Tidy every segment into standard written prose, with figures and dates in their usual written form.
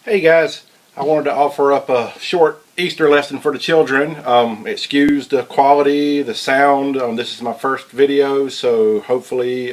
Hey guys, I wanted to offer up a short Easter lesson for the children. Excuse the quality, the sound. This is my first video, so hopefully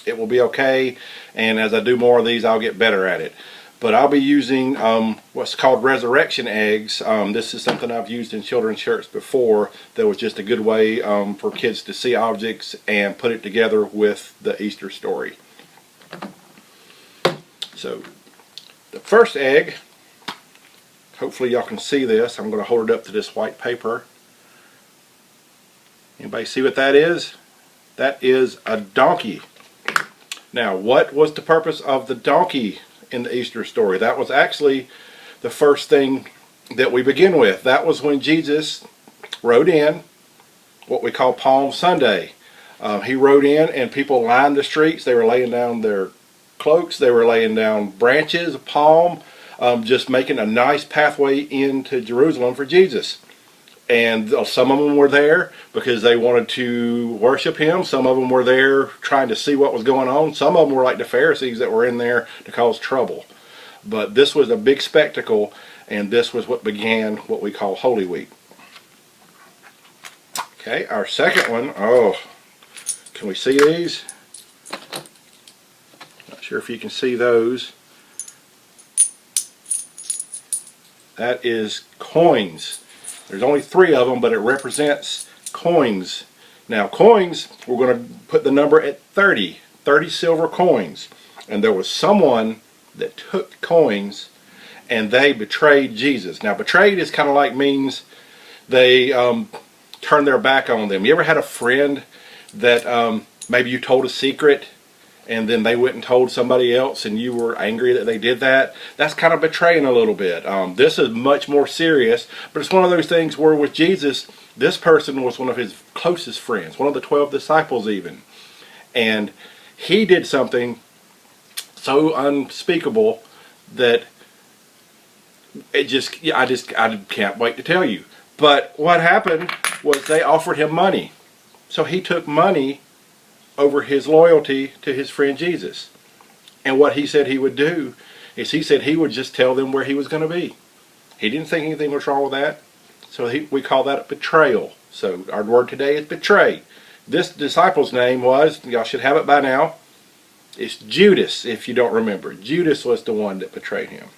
it will be okay. And as I do more of these, I'll get better at it. But I'll be using what's called resurrection eggs. This is something I've used in children's church before. That was just a good way for kids to see objects and put it together with the Easter story. So the first egg, hopefully y'all can see this. I'm going to hold it up to this white paper. Anybody see what that is? That is a donkey. Now, what was the purpose of the donkey in the Easter story? That was actually the first thing that we begin with. That was when Jesus rode in, what we call Palm Sunday. He rode in and people lined the streets. They were laying down their cloaks. They were laying down branches of palm, just making a nice pathway into Jerusalem for Jesus. And some of them were there because they wanted to worship him. Some of them were there trying to see what was going on. Some of them were like the Pharisees that were in there to cause trouble. But this was a big spectacle, and this was what began what we call Holy Week. Okay, our second one. Oh, can we see these? Not sure if you can see those. That is coins. There's only 3 of them, but it represents coins. Now coins, we're going to put the number at 30 silver coins. And there was someone that took coins and they betrayed Jesus. Now betrayed is kind of like means they turned their back on them. You ever had a friend that maybe you told a secret and then they went and told somebody else and you were angry that they did that? That's kind of betraying a little bit. This is much more serious, but it's one of those things where with Jesus, this person was one of his closest friends, one of the 12 disciples even. And he did something so unspeakable that I can't wait to tell you. But what happened was they offered him money. So he took money over his loyalty to his friend Jesus. And what he said he would do is he said he would just tell them where he was going to be. He didn't think anything was wrong with that. So we call that a betrayal. So our word today is betray. This disciple's name was, y'all should have it by now, it's Judas, if you don't remember. Judas was the one that betrayed him.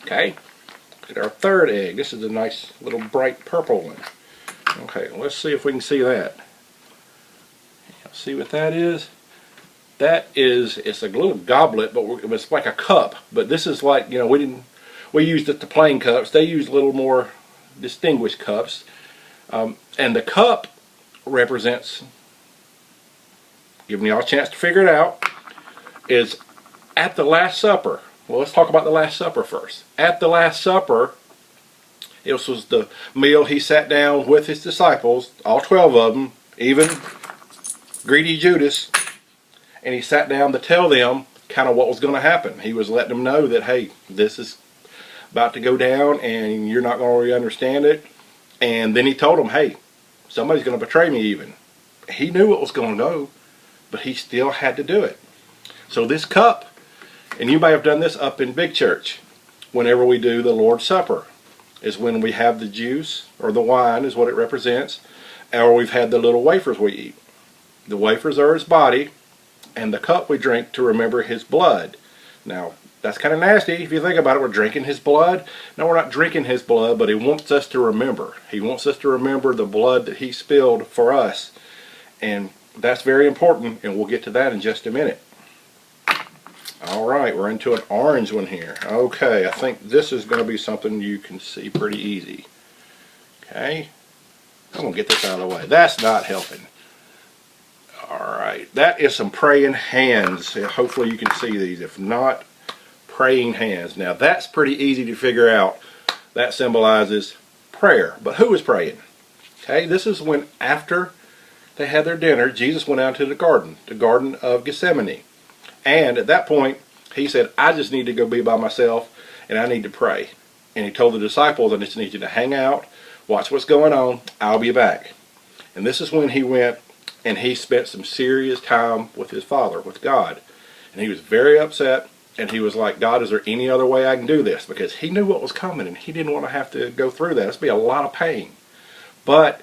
Okay, look at our third egg. This is a nice little bright purple one. Okay, let's see if we can see that. See what that is? That is, it's a little goblet, but it's like a cup. But this is like, we used it to plain cups. They used a little more distinguished cups. And the cup represents, giving y'all a chance to figure it out, is at the Last Supper. Well, let's talk about the Last Supper first. At the Last Supper, this was the meal he sat down with his disciples, all 12 of them, even greedy Judas, and he sat down to tell them kind of what was going to happen. He was letting them know that, hey, this is about to go down and you're not going to really understand it. And then he told them, hey, somebody's going to betray me even. He knew what was going to go, but he still had to do it. So this cup, and you may have done this up in big church, whenever we do the Lord's Supper, is when we have the juice, or the wine is what it represents, or we've had the little wafers we eat. The wafers are his body, and the cup we drink to remember his blood. Now, that's kind of nasty if you think about it. We're drinking his blood. No, we're not drinking his blood, but he wants us to remember. He wants us to remember the blood that he spilled for us. And that's very important, and we'll get to that in just a minute. Alright, we're into an orange one here. Okay, I think this is going to be something you can see pretty easy. Okay, I'm going to get this out of the way. That's not helping. Alright, that is some praying hands. Hopefully you can see these. If not, praying hands. Now that's pretty easy to figure out. That symbolizes prayer. But who was praying? Okay, this is when after they had their dinner, Jesus went out to the Garden of Gethsemane. And at that point, he said, I just need to go be by myself and I need to pray. And he told the disciples, I just need you to hang out, watch what's going on, I'll be back. And this is when he went and he spent some serious time with his Father, with God. And he was very upset And he was like, God, is there any other way I can do this? Because he knew what was coming and he didn't want to have to go through that. It's be a lot of pain. But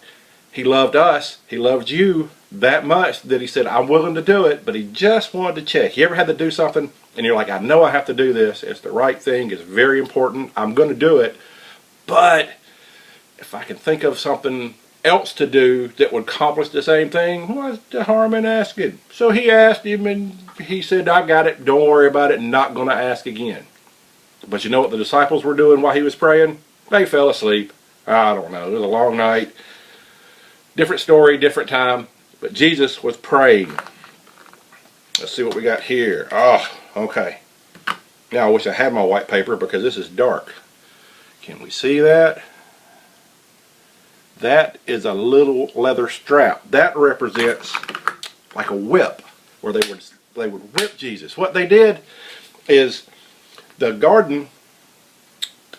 he loved us. He loved you that much that he said, I'm willing to do it. But he just wanted to check. You ever had to do something and you're like, I know I have to do this. It's the right thing. It's very important. I'm going to do it. But if I can think of something else to do that would accomplish the same thing, what's the harm in asking? So he asked him and he said, I got it. Don't worry about it. Not going to ask again. But you know what the disciples were doing while he was praying? They fell asleep. I don't know. It was a long night. Different story, different time. But Jesus was praying. Let's see what we got here. Oh, okay. Now I wish I had my white paper because this is dark. Can we see that? That is a little leather strap. That represents like a whip, where they would whip Jesus. What they did is the garden,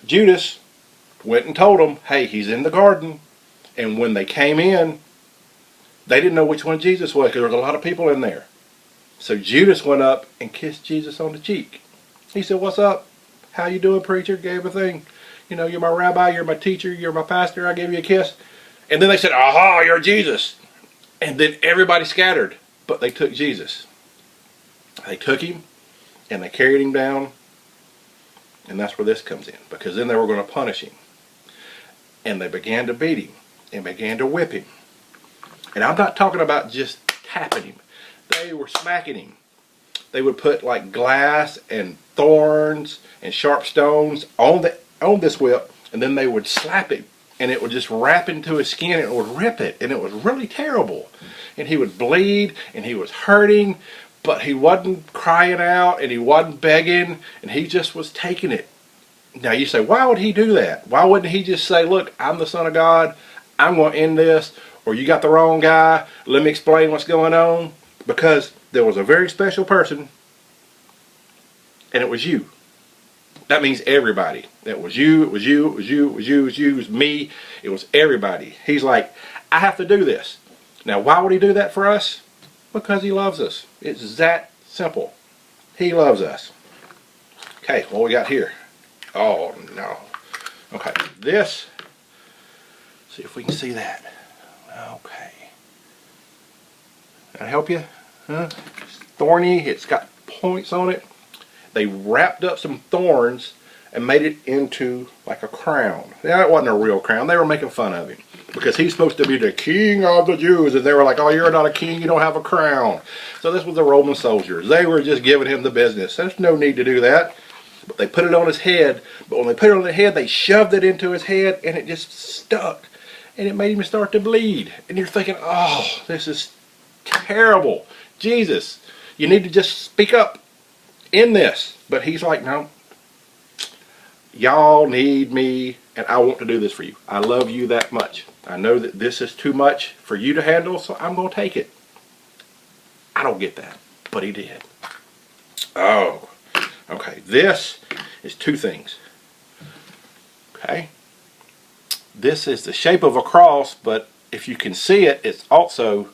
Judas went and told them, hey, he's in the garden. And when they came in, they didn't know which one Jesus was because there was a lot of people in there. So Judas went up and kissed Jesus on the cheek. He said, what's up? How you doing, preacher? Gave a thing. You know, you're my rabbi, you're my teacher, you're my pastor, I gave you a kiss. And then they said, aha, you're Jesus. And then everybody scattered, but they took Jesus. They took him and they carried him down. And that's where this comes in, because then they were going to punish him. And they began to beat him and began to whip him. And I'm not talking about just tapping him. They were smacking him. They would put like glass and thorns and sharp stones on this whip, and then they would slap him, and it would just wrap into his skin, and it would rip it, and it was really terrible. And he would bleed, and he was hurting, but he wasn't crying out, and he wasn't begging, and he just was taking it. Now you say, why would he do that? Why wouldn't he just say, look, I'm the Son of God, I'm going to end this, or you got the wrong guy, let me explain what's going on? Because there was a very special person, and it was you. That means everybody. It was you, it was you, it was you, it was you, it was you, it was me, it was everybody. He's like, I have to do this. Now why would he do that for us? Because he loves us. It's that simple. He loves us. Okay, what we got here? Oh no. Okay, this, see if we can see that. Okay. Can I help you? Huh? It's thorny, it's got points on it. They wrapped up some thorns and made it into like a crown. Now it wasn't a real crown. They were making fun of him because he's supposed to be the king of the Jews, and they were like, oh, you're not a king, you don't have a crown. So this was the Roman soldiers. They were just giving him the business. There's no need to do that. But they put it on his head. But when they put it on the head, they shoved it into his head, and it just stuck. And it made him start to bleed. And you're thinking, oh, this is terrible. Jesus, you need to just speak up in this. But he's like, no, y'all need me, and I want to do this for you. I love you that much. I know that this is too much for you to handle, so I'm going to take it. I don't get that, but he did. Oh, okay. This is two things. Okay. This is the shape of a cross, but if you can see it, it's also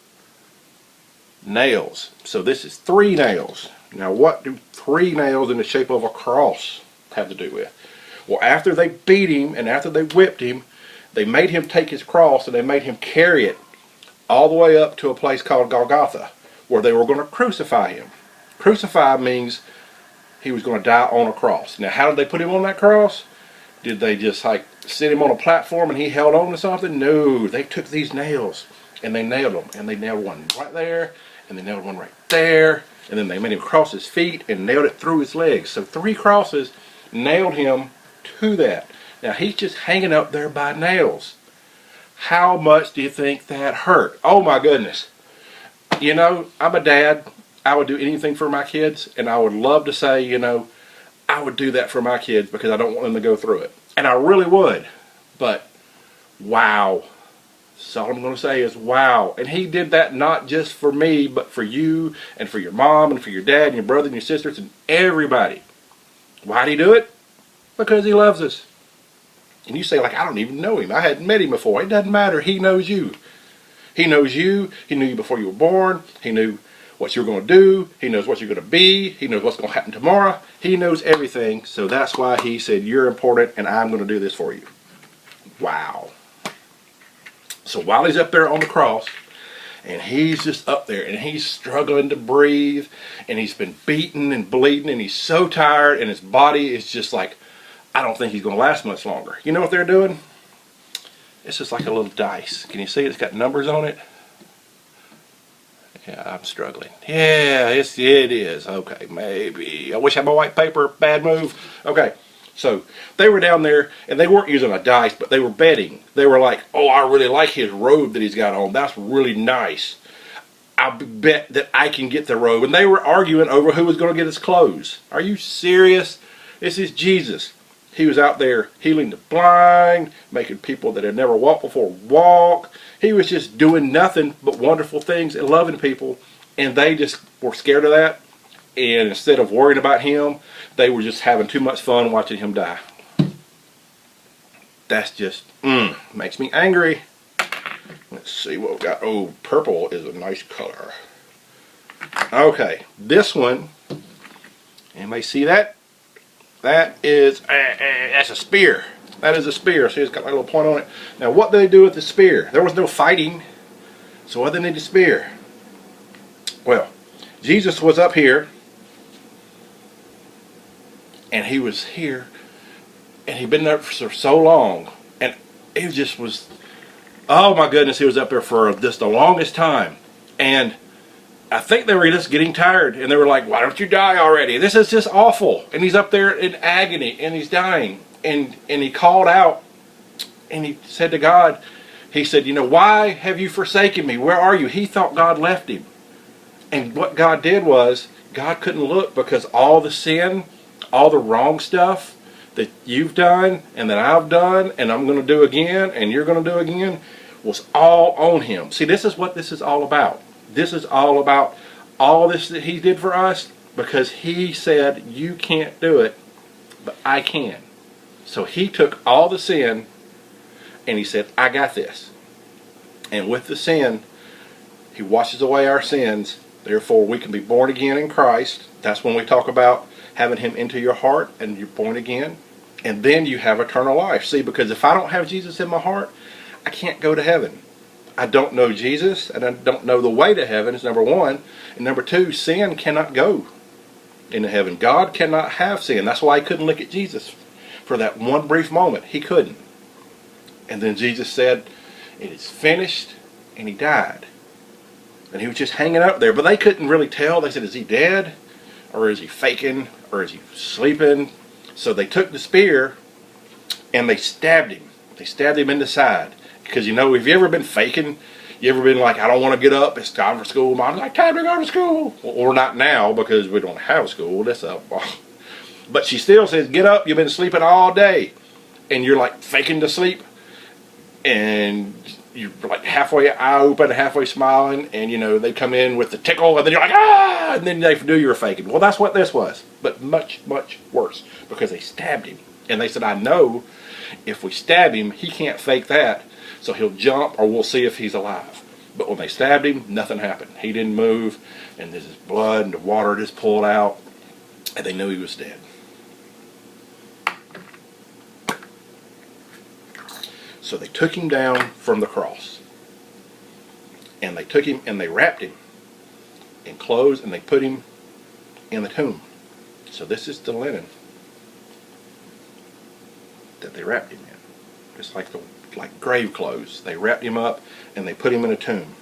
nails. So this is 3 nails. Now what do 3 nails in the shape of a cross have to do with? Well, after they beat him and after they whipped him, they made him take his cross and they made him carry it all the way up to a place called Golgotha, where they were going to crucify him. Crucify means he was going to die on a cross. Now how did they put him on that cross? Did they just like sit him on a platform and he held on to something? No, they took these nails and they nailed them. And they nailed one right there, and they nailed one right there, and then they made him cross his feet and nailed it through his legs. So 3 crosses nailed him to that. Now he's just hanging up there by nails. How much do you think that hurt? Oh my goodness. You know, I'm a dad. I would do anything for my kids, and I would love to say, you know, I would do that for my kids because I don't want them to go through it. And I really would. But wow. So all I'm going to say is wow. And he did that not just for me, but for you and for your mom and for your dad and your brother and your sisters and everybody. Why'd he do it? Because he loves us. And you say, like, I don't even know him. I hadn't met him before. It doesn't matter. He knows you. He knows you. He knew you before you were born. He knew what you're going to do. He knows what you're going to be. He knows what's going to happen tomorrow. He knows everything. So that's why he said, you're important and I'm going to do this for you. Wow. So while he's up there on the cross, and he's just up there and he's struggling to breathe, and he's been beaten and bleeding, and he's so tired, and his body is just like, I don't think he's going to last much longer. You know what they're doing? It's just like a little dice. Can you see it's got numbers on it? Yeah, I'm struggling. Yeah, it is. Okay, maybe. I wish I had my white paper. Bad move. Okay, so they were down there, and they weren't using a dice, but they were betting. They were like, oh, I really like his robe that he's got on. That's really nice. I bet that I can get the robe. And they were arguing over who was going to get his clothes. Are you serious? This is Jesus. He was out there healing the blind, making people that had never walked before walk. He was just doing nothing but wonderful things and loving people. And they just were scared of that. And instead of worrying about him, they were just having too much fun watching him die. That's just, makes me angry. Let's see what we've got. Oh, purple is a nice color. Okay, this one, anybody see that? That is, that's a spear. That is a spear. See, it's got like a little point on it. Now, what did they do with the spear? There was no fighting. So what did they need the spear? Well, Jesus was up here. And he was here. And he'd been there for so long. And he just was, oh my goodness, he was up there for just the longest time. And I think they were just getting tired, and they were like, why don't you die already? This is just awful. And he's up there in agony, and he's dying. And he called out, and he said to God, he said, you know, why have you forsaken me? Where are you? He thought God left him. And what God did was, God couldn't look, because all the sin, all the wrong stuff that you've done, and that I've done, and I'm going to do again, and you're going to do again, was all on him. See, this is what this is all about. This is all about all this that he did for us, because he said, you can't do it, but I can. So he took all the sin and he said, I got this. And with the sin, he washes away our sins. Therefore, we can be born again in Christ. That's when we talk about having him into your heart and you're born again. And then you have eternal life. See, because if I don't have Jesus in my heart, I can't go to heaven. I don't know Jesus, and I don't know the way to heaven, is number one. And number two, sin cannot go into heaven. God cannot have sin. That's why he couldn't look at Jesus for that one brief moment. He couldn't. And then Jesus said, it is finished, and he died. And he was just hanging up there. But they couldn't really tell. They said, is he dead? Or is he faking? Or is he sleeping? So they took the spear, and they stabbed him. They stabbed him in the side. Because, you know, have you ever been faking? You ever been like, I don't want to get up, it's time for school. Mom's like, time to go to school. Or not now, because we don't have school. That's up. But she still says, get up, you've been sleeping all day. And you're like faking to sleep. And you're like halfway eye open, halfway smiling. And, you know, they come in with the tickle, and then you're like, ah! And then they knew you were faking. Well, that's what this was. But much, much worse. Because they stabbed him. And they said, I know if we stab him, he can't fake that. So he'll jump, or we'll see if he's alive. But when they stabbed him, nothing happened. He didn't move, and there's his blood, and the water just pulled out, and they knew he was dead. So they took him down from the cross. And they took him, and they wrapped him in clothes, and they put him in the tomb. So this is the linen that they wrapped him in. Just like grave clothes. They wrapped him up and they put him in a tomb.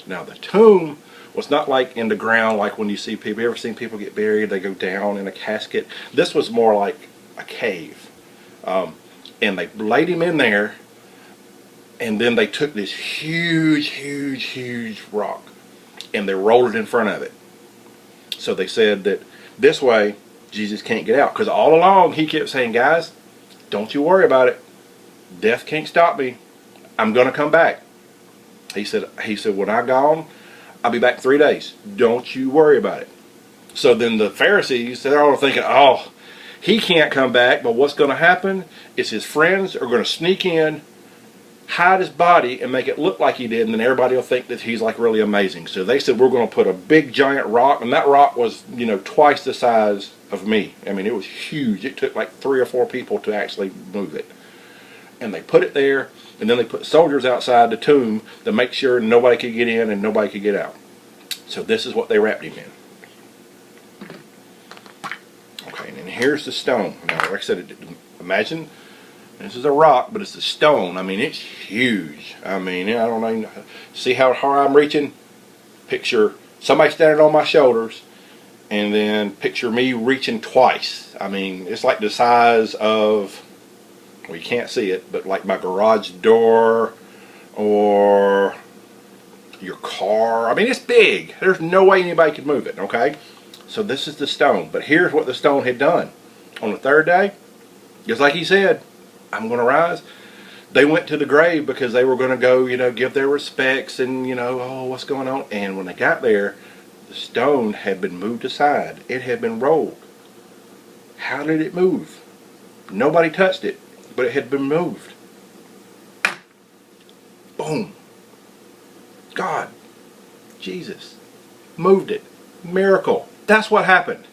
Now the tomb was not like in the ground like when you see people. You ever seen people get buried? They go down in a casket. This was more like a cave. And they laid him in there, and then they took this huge, huge, huge rock and they rolled it in front of it. So they said that this way Jesus can't get out. Because all along he kept saying, guys, don't you worry about it. Death can't stop me. I'm going to come back. He said, when I'm gone, I'll be back 3 days. Don't you worry about it. So then the Pharisees, they're all thinking, oh, he can't come back, but what's going to happen is his friends are going to sneak in hide his body and make it look like he did, and then everybody will think that he's like really amazing. So they said, we're going to put a big giant rock, and that rock was, you know, twice the size of me. I mean, it was huge. It took like 3 or 4 people to actually move it. And they put it there, and then they put soldiers outside the tomb to make sure nobody could get in and nobody could get out. So this is what they wrapped him in. Okay, and then here's the stone. Now, like I said, imagine this is a rock, but it's a stone. I mean, it's huge. I mean, I don't even see how hard I'm reaching. Picture somebody standing on my shoulders, and then picture me reaching twice. I mean, it's like the size of, well, you can't see it, but like my garage door or your car. I mean, it's big. There's no way anybody could move it, okay? So this is the stone. But here's what the stone had done. On the 3rd day, just like he said, I'm going to rise. They went to the grave because they were going to go, you know, give their respects and, you know, oh, what's going on? And when they got there, the stone had been moved aside. It had been rolled. How did it move? Nobody touched it, but it had been moved. Boom. God, Jesus, moved it. Miracle. That's what happened.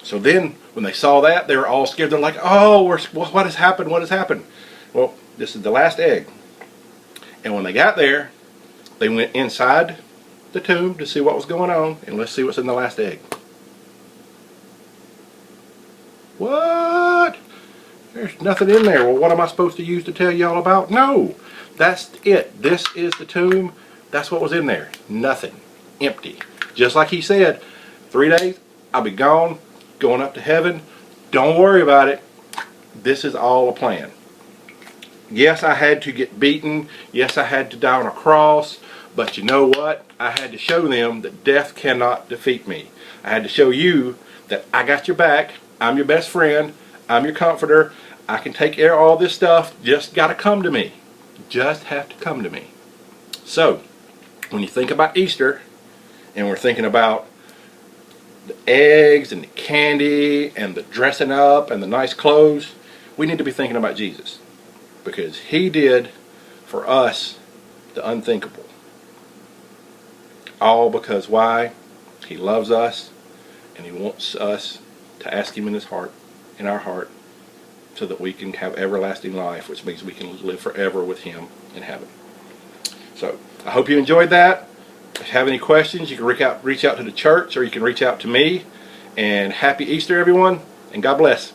So then, when they saw that, they were all scared. They're like, oh, what has happened? What has happened? Well, this is the last egg. And when they got there, they went inside the tomb to see what was going on. And let's see what's in the last egg. What? There's nothing in there. Well, what am I supposed to use to tell you all about? No. That's it. This is the tomb. That's what was in there. Nothing. Empty. Just like he said, 3 days, I'll be gone. Going up to heaven. Don't worry about it. This is all a plan. Yes, I had to get beaten. Yes, I had to die on a cross. But you know what? I had to show them that death cannot defeat me. I had to show you that I got your back. I'm your best friend. I'm your comforter. I can take care of all this stuff. Just got to come to me. Just have to come to me. So, when you think about Easter, and we're thinking about the eggs and the candy and the dressing up and the nice clothes, we need to be thinking about Jesus, because he did for us the unthinkable. All because why? He loves us, and he wants us to ask him in his heart, in our heart, so that we can have everlasting life, which means we can live forever with him in heaven. So I hope you enjoyed that. If you have any questions, you can reach out to the church, or you can reach out to me. And happy Easter, everyone, and God bless.